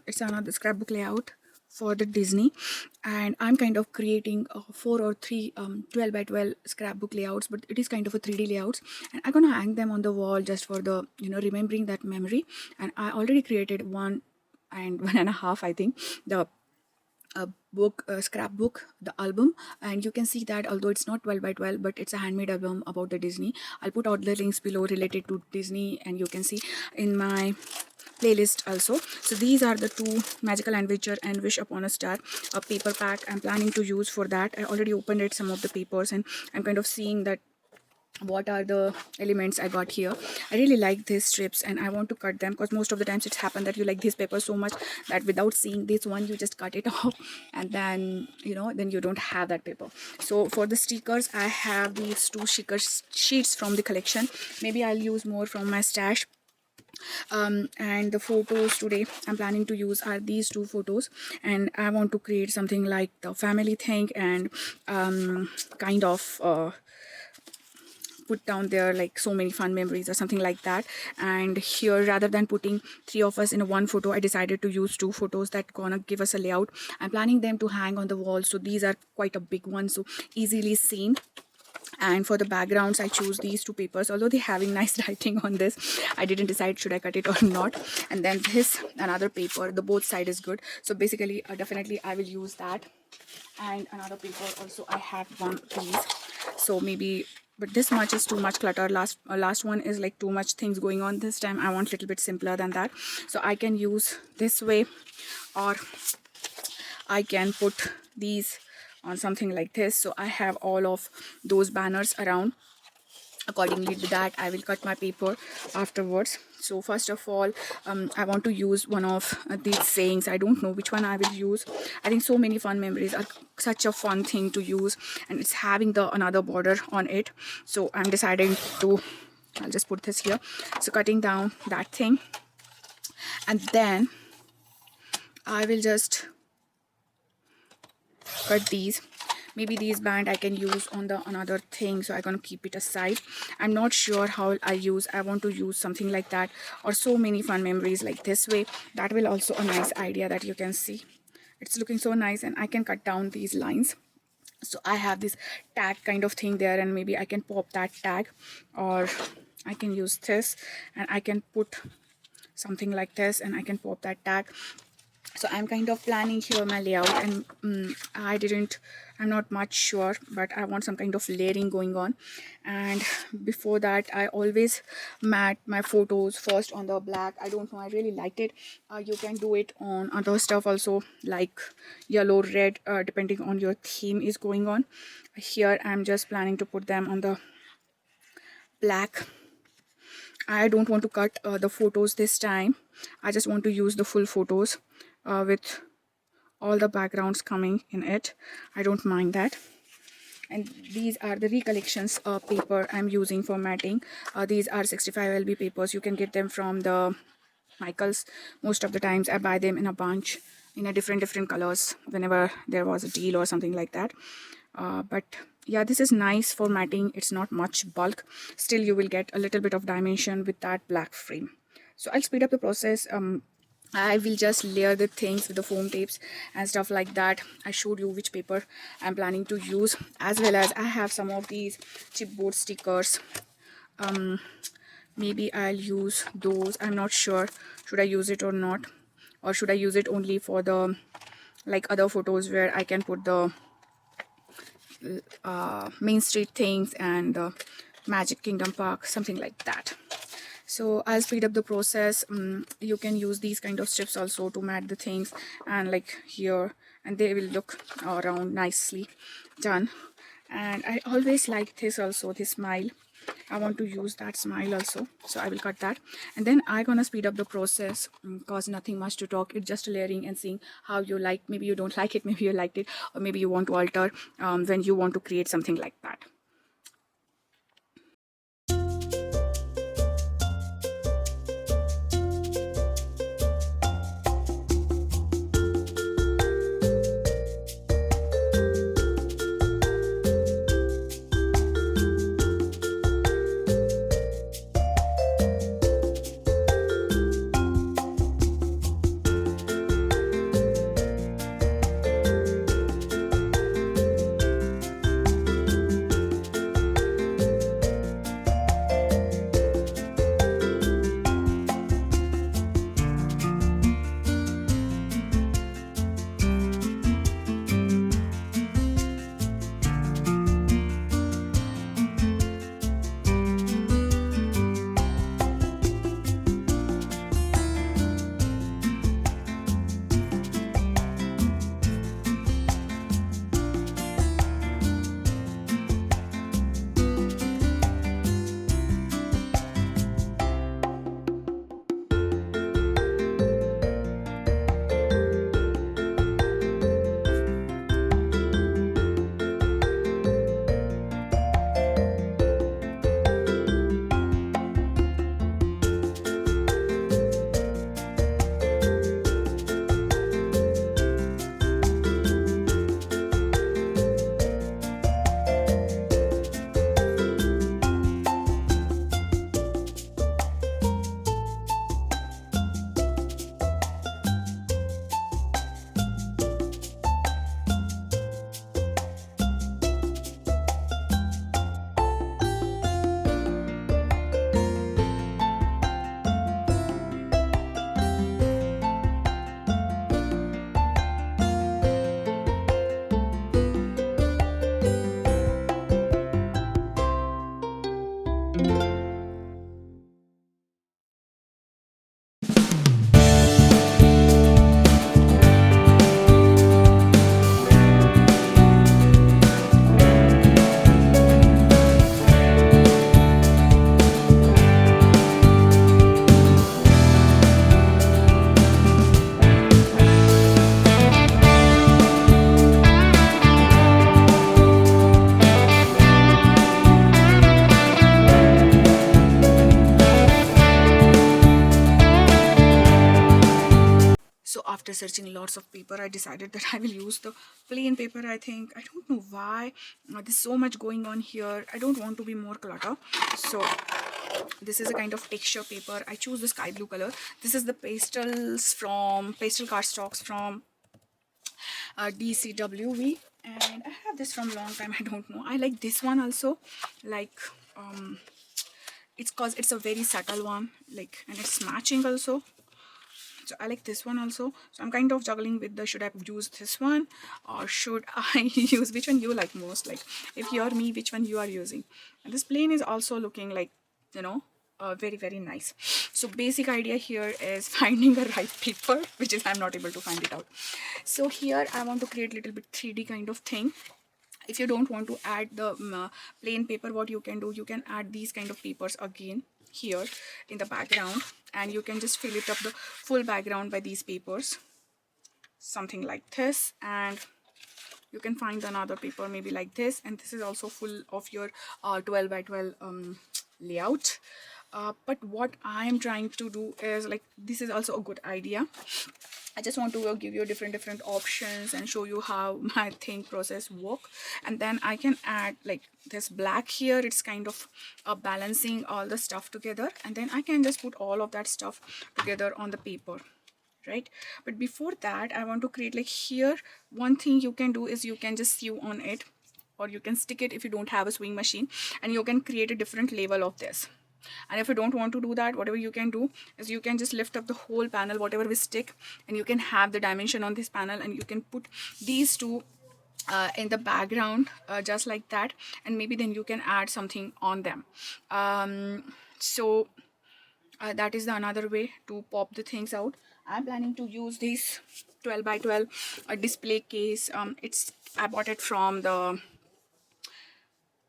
It's another scrapbook layout for the Disney, and I'm kind of creating 4 or 3 12 by 12 scrapbook layouts, but it is kind of a 3D layouts, and I'm gonna hang them on the wall just for the remembering that memory. And I already created one and one and a half, I think, the book, scrapbook, the album. And you can see that although it's not 12 by 12, but it's a handmade album about the Disney. I'll put all the links below related to Disney, and you can see in my playlist also. So these are the two magical adventure and wish upon a star, a paper pack I'm planning to use for that. I already opened it, some of the papers, and I'm kind of seeing that what are the elements I got here. I really like these strips and I want to cut them, because most of the times it's happened that you like this paper so much that without seeing this one you just cut it off, and then then you don't have that paper. So for the stickers, I have these two sticker sheets from the collection. Maybe I'll use more from my stash. And the photos today I'm planning to use are these two photos, and I want to create something like the family thing, and kind of put down there like so many fun memories or something like that. And here, rather than putting 3 of us in a one photo, I decided to use 2 photos that gonna give us a layout. I'm planning them to hang on the wall, so these are quite a big one, so easily seen. And for the backgrounds, I choose these 2 papers, although they having nice writing on this. I didn't decide should I cut it or not. And then this another paper, the both side is good, so basically definitely I will use that. And another paper also, I have one piece, so maybe, but this much is too much clutter. Last one is like too much things going on. This time I want a little bit simpler than that, so I can use this way, or I can put these on something like this. So I have all of those banners around. Accordingly to that, I will cut my paper afterwards. So first of all, I want to use one of these sayings. I don't know which one I will use. I think so many fun memories are such a fun thing to use, and it's having the another border on it. So I'm deciding to, I'll just put this here. So cutting down that thing, and then I will just cut these. Maybe these band I can use on the another thing, so I'm gonna keep it aside. I'm not sure how I use. I want to use something like that, or so many fun memories like this way. That will also a nice idea that you can see. It's looking so nice, and I can cut down these lines. So I have this tag kind of thing there, and maybe I can pop that tag, or I can use this and I can put something like this and I can pop that tag. So I'm kind of planning here my layout, and I'm not much sure, but I want some kind of layering going on. And before that, I always mat my photos first on the black. I don't know, I really liked it. You can do it on other stuff also, like yellow, red, depending on your theme is going on. Here I'm just planning to put them on the black. I don't want to cut the photos this time. I just want to use the full photos with all the backgrounds coming in it. I don't mind that. And these are the recollections paper I'm using for matting. These are 65 lb papers. You can get them from the Michaels. Most of the times I buy them in a bunch in a different colors whenever there was a deal or something like that. But yeah, this is nice for matting. It's not much bulk, still you will get a little bit of dimension with that black frame. So I'll speed up the process. I will just layer the things with the foam tapes and stuff like that. I showed you which paper I'm planning to use, as well as I have some of these chipboard stickers. Maybe I'll use those. I'm not sure should I use it or not, or should I use it only for the like other photos where I can put the Main Street things and Magic Kingdom Park, something like that. So I'll speed up the process. You can use these kind of strips also to mat the things, and like here, and they will look around nicely done. And I always like this also, this smile. I want to use that smile also, so I will cut that. And then I'm gonna speed up the process, cause nothing much to talk. It's just layering and seeing how you like. Maybe you don't like it, maybe you liked it, or maybe you want to alter when you want to create something like that. researching lots of paper, I decided that I will use the plain paper. I think, I don't know why, there's so much going on here. I don't want to be more clutter. So this is a kind of texture paper. I choose the sky blue color. This is the pastel cardstocks from DCWV, and I have this from long time. I don't know, I like this one also, like it's cause it's a very subtle one, like, and it's matching also. So I like this one also. So I'm kind of juggling with the, should I use this one or should I use, which one you like most, like if you're me, which one you are using. And this plane is also looking like, you know, very very nice. So basic idea here is finding a right paper, which is I'm not able to find it out. So here I want to create a little bit 3D kind of thing. If you don't want to add the plain paper, what you can do, you can add these kind of papers again here in the background, and you can just fill it up the full background by these papers, something like this. And you can find another paper maybe like this, and this is also full of your 12 by 12 layout. But what I am trying to do is, like, this is also a good idea. I just want to give you different options and show you how my think process work. And then I can add like this black here. It's kind of balancing all the stuff together, and then I can just put all of that stuff together on the paper, right? But before that, I want to create, like, here one thing you can do is you can just sew on it, or you can stick it if you don't have a sewing machine, and you can create a different level of this. And if you don't want to do that, whatever you can do is you can just lift up the whole panel, whatever we stick, and you can have the dimension on this panel, and you can put these two in the background, just like that, and maybe then you can add something on them. So that is the another way to pop the things out. I'm planning to use this 12 by 12 display case. I bought it from the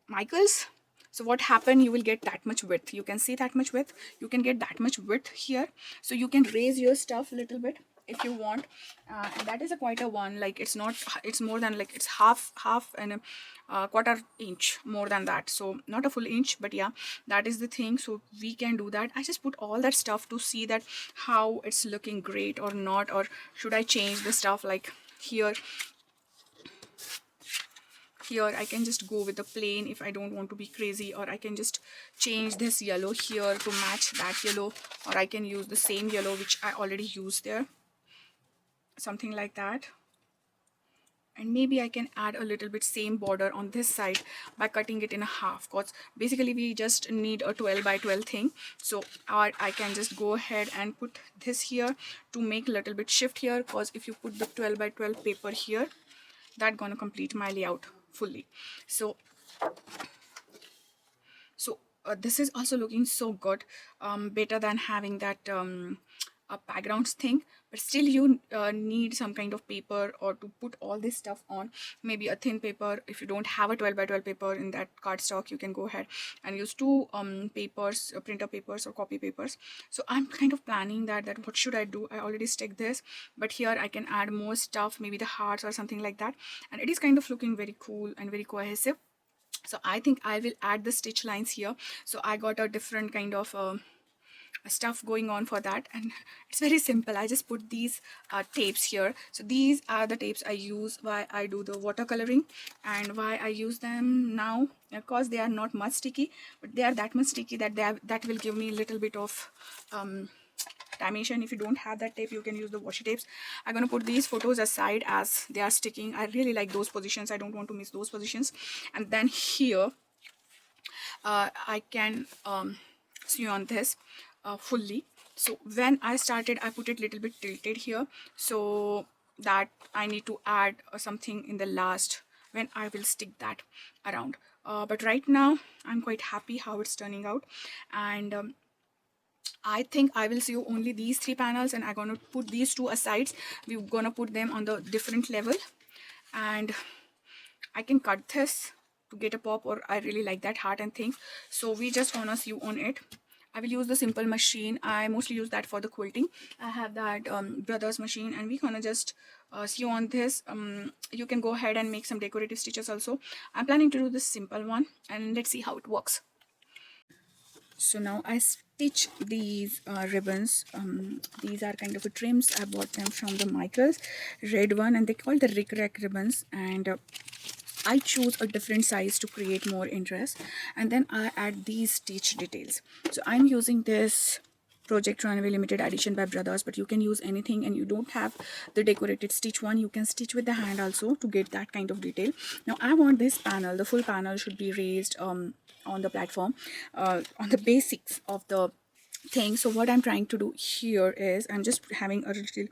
Michaels. So what happened, you will get that much width, you can see that much width, you can get that much width here, so you can raise your stuff a little bit if you want. And that is a quite a one, like it's not, it's more than, like, it's half and a quarter inch more than that, so not a full inch, but yeah, that is the thing. So we can do that. I just put all that stuff to see that how it's looking great or not, or should I change the stuff. Like here I can just go with the plain if I don't want to be crazy, or I can just change this yellow here to match that yellow, or I can use the same yellow which I already used there, something like that. And maybe I can add a little bit same border on this side by cutting it in half, because basically we just need a 12 by 12 thing. So or I can just go ahead and put this here to make a little bit shift here, because if you put the 12 by 12 paper here, that's gonna complete my layout fully. So this is also looking so good, better than having that backgrounds thing. But still you need some kind of paper or to put all this stuff on, maybe a thin paper. If you don't have a 12 by 12 paper in that cardstock, you can go ahead and use two papers, printer papers or copy papers. So I'm kind of planning that what should I do. I already stick this, but here I can add more stuff, maybe the hearts or something like that, and it is kind of looking very cool and very cohesive. So I think I will add the stitch lines here. So I got a different kind of stuff going on for that, and it's very simple. I just put these tapes here. So these are the tapes I use why I do the watercoloring, and why I use them now, because they are not much sticky, but they are that much sticky that that will give me a little bit of dimension. If you don't have that tape, you can use the washi tapes. I'm gonna put these photos aside as they are sticking. I really like those positions, I don't want to miss those positions. And then here I can sew on this fully. So when I started, I put it little bit tilted here, so that I need to add something in the last when I will stick that around. But right now I'm quite happy how it's turning out. And I think I will sew only these three panels, and I'm gonna put these two aside. We're gonna put them on the different level, and I can cut this to get a pop, or I really like that heart and things. So we just gonna sew on it. I will use the simple machine. I mostly use that for the quilting. I have that brothers machine, and we gonna just sew on this. You can go ahead and make some decorative stitches also. I'm planning to do this simple one, and let's see how it works. So now I stitch these ribbons. These are kind of a trims. I bought them from the Michaels, red one, and they call the Rick Rack ribbons. And I choose a different size to create more interest, and then I add these stitch details. So I'm using this Project Runway limited edition by Brothers, but you can use anything, and you don't have the decorated stitch one, you can stitch with the hand also to get that kind of detail. Now I want this panel, the full panel should be raised on the platform, on the basics of the thing. So what I'm trying to do here is I'm just having a little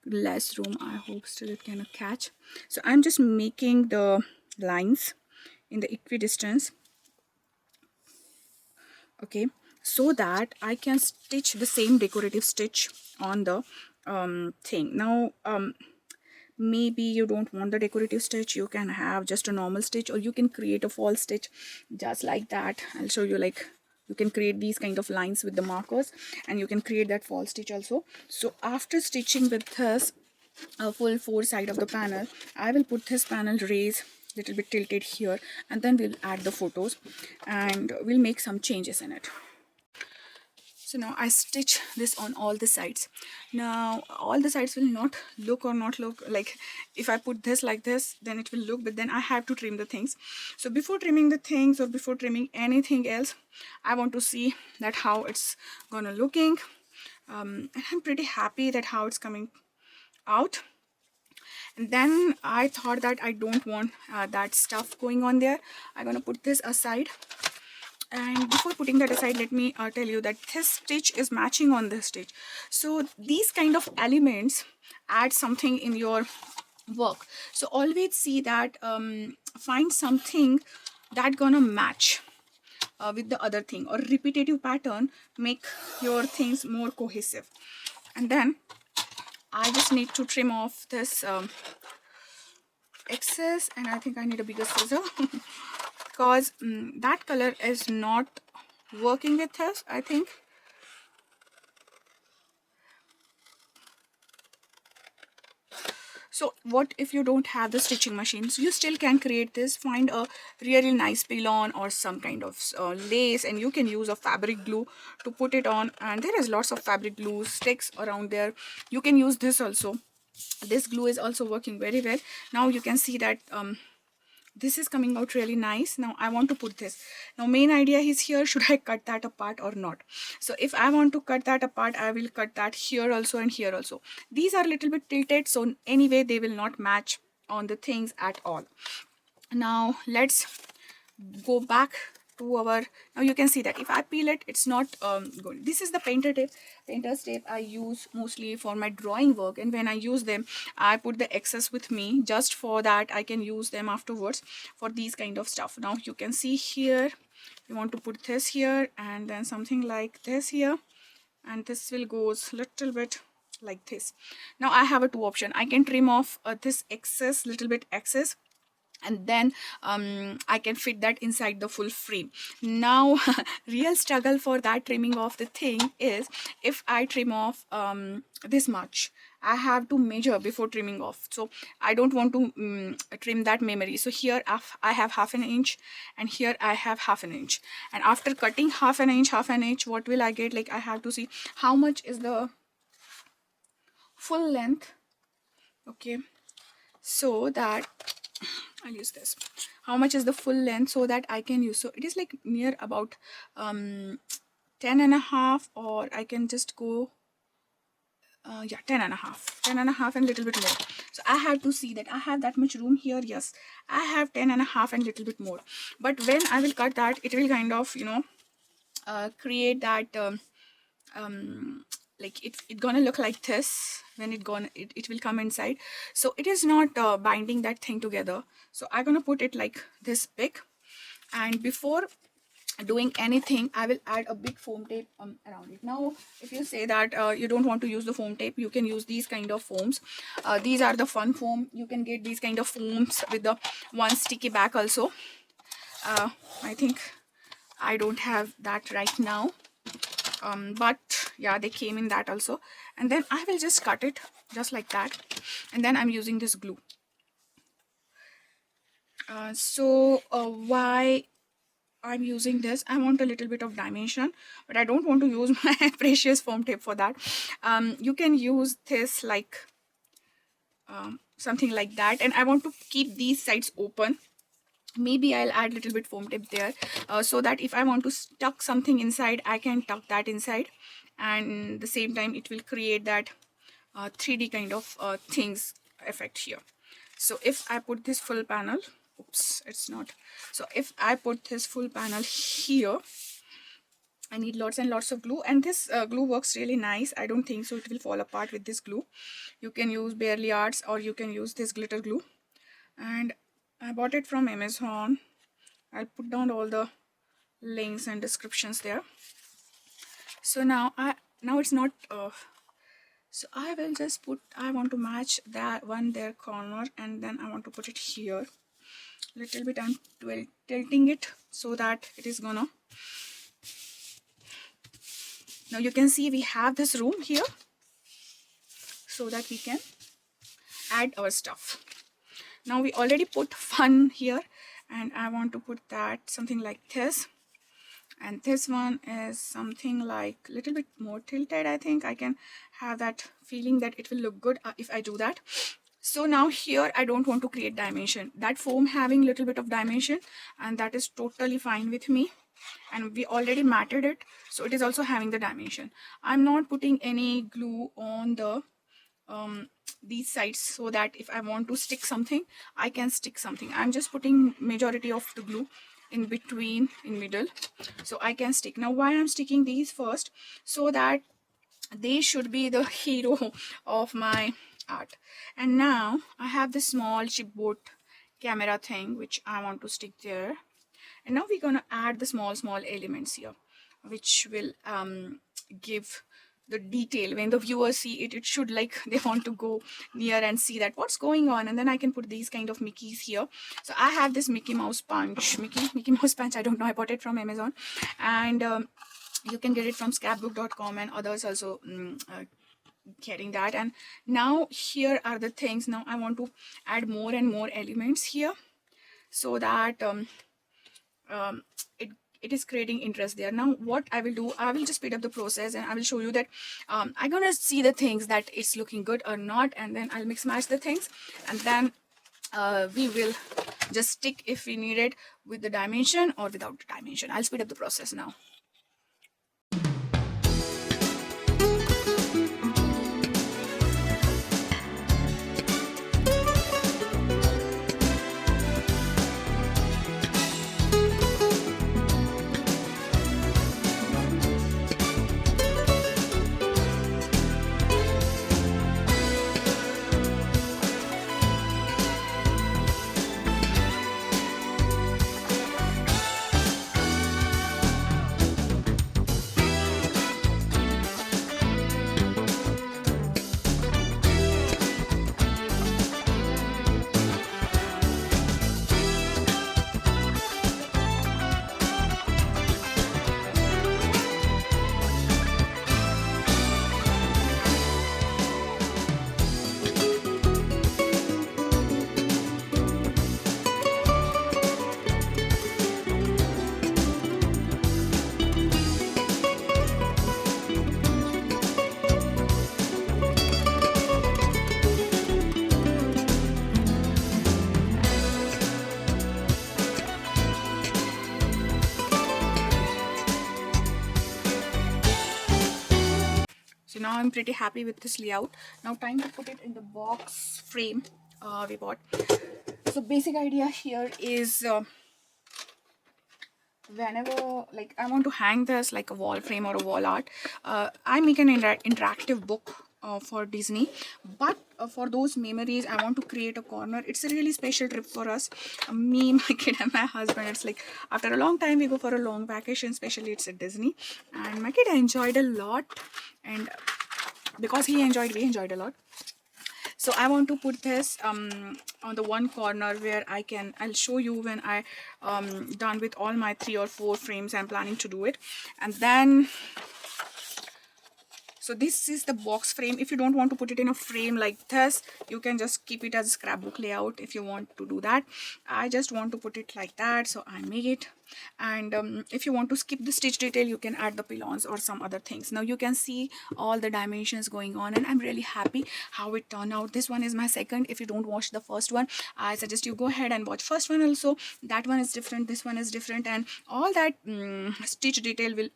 less room. I hope still it can catch. So I'm just making the lines in the equidistance, okay, so that I can stitch the same decorative stitch on the thing. Now maybe you don't want the decorative stitch, you can have just a normal stitch, or you can create a false stitch just like that. I'll show you, like, you can create these kind of lines with the markers, and you can create that false stitch also. So after stitching with this full four side of the panel, I will put this panel raise little bit tilted here, and then we'll add the photos and we'll make some changes in it. So now I stitch this on all the sides. Now all the sides will not look like, if I put this like this, then it will look, but then I have to trim the things. So before trimming the things, or before trimming anything else, I want to see that how it's gonna looking. And I'm pretty happy that how it's coming out. And then I thought that I don't want that stuff going on there. I'm gonna put this aside. And before putting that aside, let me tell you that this stitch is matching on this stitch. So these kind of elements add something in your work. So always see that, find something that gonna match with the other thing, or repetitive pattern make your things more cohesive. And then I just need to trim off this excess, and I think I need a bigger scissor because that color is not working with us, I think. So what if you don't have the stitching machines? You still can create this. Find a really nice pilon or some kind of lace, and you can use a fabric glue to put it on. And there is lots of fabric glue sticks around there. You can use this also. This glue is also working very well. Now you can see that this is coming out really nice. Now I want to put this. Now main idea is here, should I cut that apart or not? So if I want to cut that apart, I will cut that here also and here also. These are a little bit tilted, so anyway they will not match on the things at all. Now let's go back to our, now you can see that if I peel it, it's not good. This is the painter's tape I use mostly for my drawing work, and when I use them, I put the excess with me just for that I can use them afterwards for these kind of stuff. Now you can see here, you want to put this here and then something like this here, and this will goes little bit like this. Now I have a two option. I can trim off this excess, little bit excess, and then I can fit that inside the full frame. Now real struggle for that trimming off the thing is, if I trim off this much, I have to measure before trimming off. So I don't want to trim that memory. So here I have half an inch, and here I have half an inch, and after cutting half an inch, what will I get? Like, I have to see how much is the full length, okay, so that I'll use this. How much is the full length, so that I can use. So it is like near about 10.5, or I can just go yeah, 10.5 and little bit more. So I have to see that I have that much room here. Yes, I have 10.5 and little bit more. But when I will cut that, it will kind of, you know, create that like it gonna look like this when it will come inside. So it is not binding that thing together. So I'm gonna put it like this big, and before doing anything, I will add a big foam tape around it. Now if you say that you don't want to use the foam tape, you can use these kind of foams. These are the fun foam. You can get these kind of foams with the one sticky back also. I think I don't have that right now, but yeah, they came in that also. And then I will just cut it just like that, and then I'm using this glue. Why I'm using this. I want a little bit of dimension, but I don't want to use my precious foam tape for that. You can use this like something like that, and I want to keep these sides open. Maybe I'll add a little bit foam tape there, so that if I want to tuck something inside, I can tuck that inside, and the same time it will create that 3D kind of things effect here. So if I put this full panel, oops, it's not. So if I put this full panel here, I need lots and lots of glue, and this glue works really nice. I don't think so it will fall apart with this glue. You can use Barely Arts, or you can use this glitter glue, and I bought it from Amazon. I'll put down all the links and descriptions there. So now it's not so I will just put, I want to match that one there corner, and then I want to put it here little bit. I'm tilting it so that it is gonna, now you can see we have this room here so that we can add our stuff. Now we already put fun here, and I want to put that something like this, and this one is something like a little bit more tilted. I think I can have that feeling that it will look good if I do that. So now here I don't want to create dimension. That foam having little bit of dimension, and that is totally fine with me, and we already matted it, so it is also having the dimension. I'm not putting any glue on the these sides, so that if I want to stick something, I can stick something. I'm just putting majority of the glue in between, in middle, so I can stick. Now why I'm sticking these first, so that they should be the hero of my art. And now I have this small chipboard camera thing which I want to stick there, and now we're gonna add the small elements here, which will give the detail. When the viewers see it, it should like they want to go near and see that what's going on. And then I can put these kind of Mickeys here. So I have this Mickey Mouse punch, Mickey Mouse punch, I don't know, I bought it from Amazon, and you can get it from scrapbook.com, and others also getting that. And now here are the things. Now I want to add more and more elements here, so that it is creating interest there. Now what I will do, I will just speed up the process, and I will show you that I'm gonna see the things that it's looking good or not, and then I'll mix match the things, and then we will just stick if we need it with the dimension or without the dimension. I'll speed up the process now. So now I'm pretty happy with this layout. Now time to put it in the box frame we bought. So basic idea here is whenever like I want to hang this like a wall frame or a wall art, I make an interactive book for Disney, but for those memories I want to create a corner. It's a really special trip for us, me, my kid and my husband. It's like after a long time we go for a long vacation, especially it's at Disney, and my kid enjoyed a lot, and because he enjoyed, we enjoyed a lot. So I want to put this on the one corner where I'll show you when I done with all my 3 or 4 frames. I'm planning to do it. And then, so this is the box frame. If you don't want to put it in a frame like this, you can just keep it as a scrapbook layout if you want to do that. I just want to put it like that, so I make it And if you want to skip the stitch detail, you can add the pylons or some other things. Now you can see all the dimensions going on, and I'm really happy how it turned out. This one is my second. If you don't watch the first one, I suggest you go ahead and watch first one also. That one is different, this one is different, and all that stitch detail will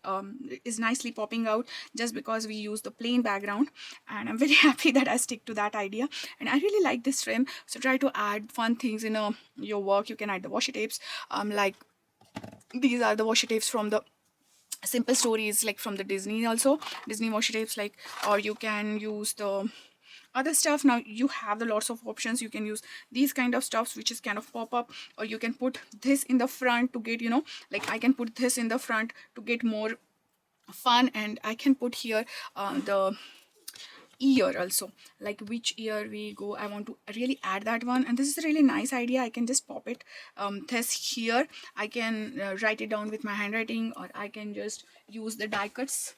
is nicely popping out just because we use the plain background. And I'm very happy that I stick to that idea, and I really like this frame. So try to add fun things in your work. You can add the washi tapes, like these are the washi tapes from the simple stories, like from the Disney, also Disney washi tapes, like, or you can use the other stuff. Now you have the lots of options. You can use these kind of stuffs which is kind of pop up, or you can put this in the front to get, like I can put this in the front to get more fun, and I can put here the ear also, like which ear we go. I want to really add that one, and this is a really nice idea. I can just pop it this here. I can write it down with my handwriting, or I can just use the die cuts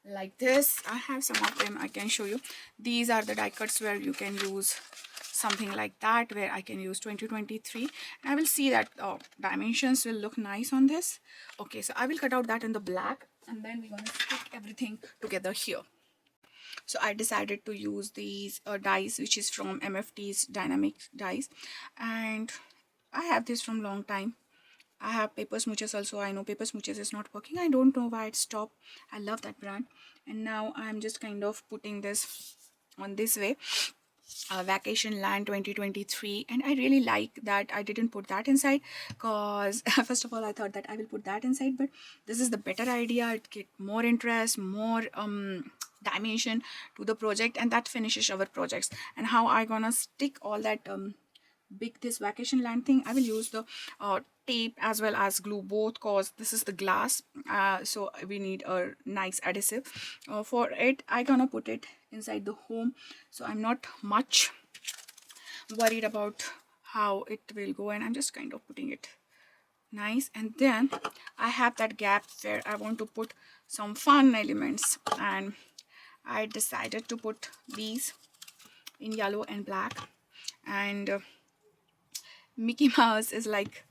like this. I have some of them. I can show you. These are the die cuts where you can use something like that, where I can use 2023, and I will see that dimensions will look nice on this. Okay, so I will cut out that in the black, and then we're going to stick everything together here. So I decided to use these dies, which is from MFT's dynamic dies, and I have this from long time. I have Paper Smooches also. I know Paper Smooches is not working. I don't know why it stopped. I love that brand. And now I'm just kind of putting this on this way. Vacation Land 2023, and I really like that I didn't put that inside, because first of all I thought that I will put that inside, but this is the better idea. It get more interest, more dimension to the project, and that finishes our projects. And how I gonna stick all that this Vacation Land thing, I will use the tape as well as glue both, cause this is the glass, so we need a nice adhesive. For it, I gonna put it inside the home, so I'm not much worried about how it will go, and I'm just kind of putting it nice. And then I have that gap where I want to put some fun elements, and I decided to put these in yellow and black. And Mickey Mouse is like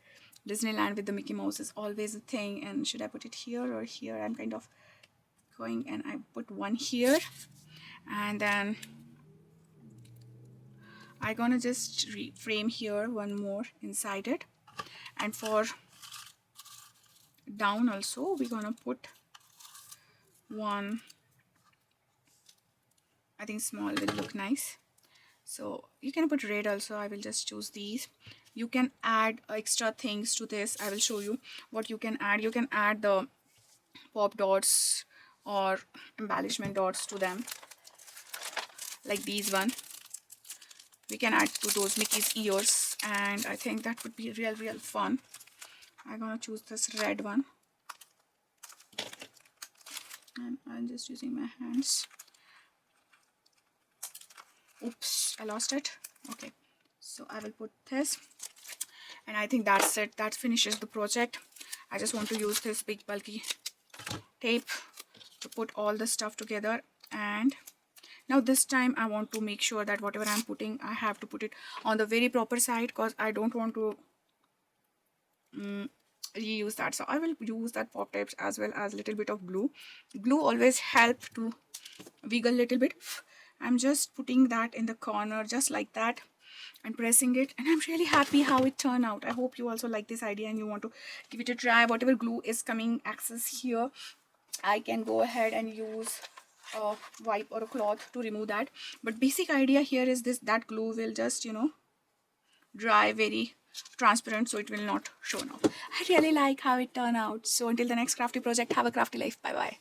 Disneyland with the Mickey Mouse is always a thing. And should I put it here or here? I'm kind of going, and I put one here, and then I'm gonna just frame here one more inside it. And for down also, we're gonna put one, I think small will look nice. So you can put red also. I will just choose these. You can add extra things to this. I will show you what you can add. You can add the pop dots or embellishment dots to them, like these one. We can add to those Mickey's ears, and I think that would be real fun. I'm gonna choose this red one, and I'm just using my hands. Oops, I lost it. Okay, so I will put this, and I think that's it. That finishes the project. I just want to use this big bulky tape to put all the stuff together. And now this time I want to make sure that whatever I'm putting, I have to put it on the very proper side, because I don't want to reuse that. So I will use that pop tapes as well as a little bit of glue. Glue always help to wiggle a little bit. I'm just putting that in the corner just like that and pressing it, and I'm really happy how it turned out. I hope you also like this idea and you want to give it a try. Whatever glue is coming excess here, I can go ahead and use a wipe or a cloth to remove that. But basic idea here is this, that glue will just dry very transparent, so it will not show now. I really like how it turned out. So until the next crafty project, have a crafty life. Bye bye.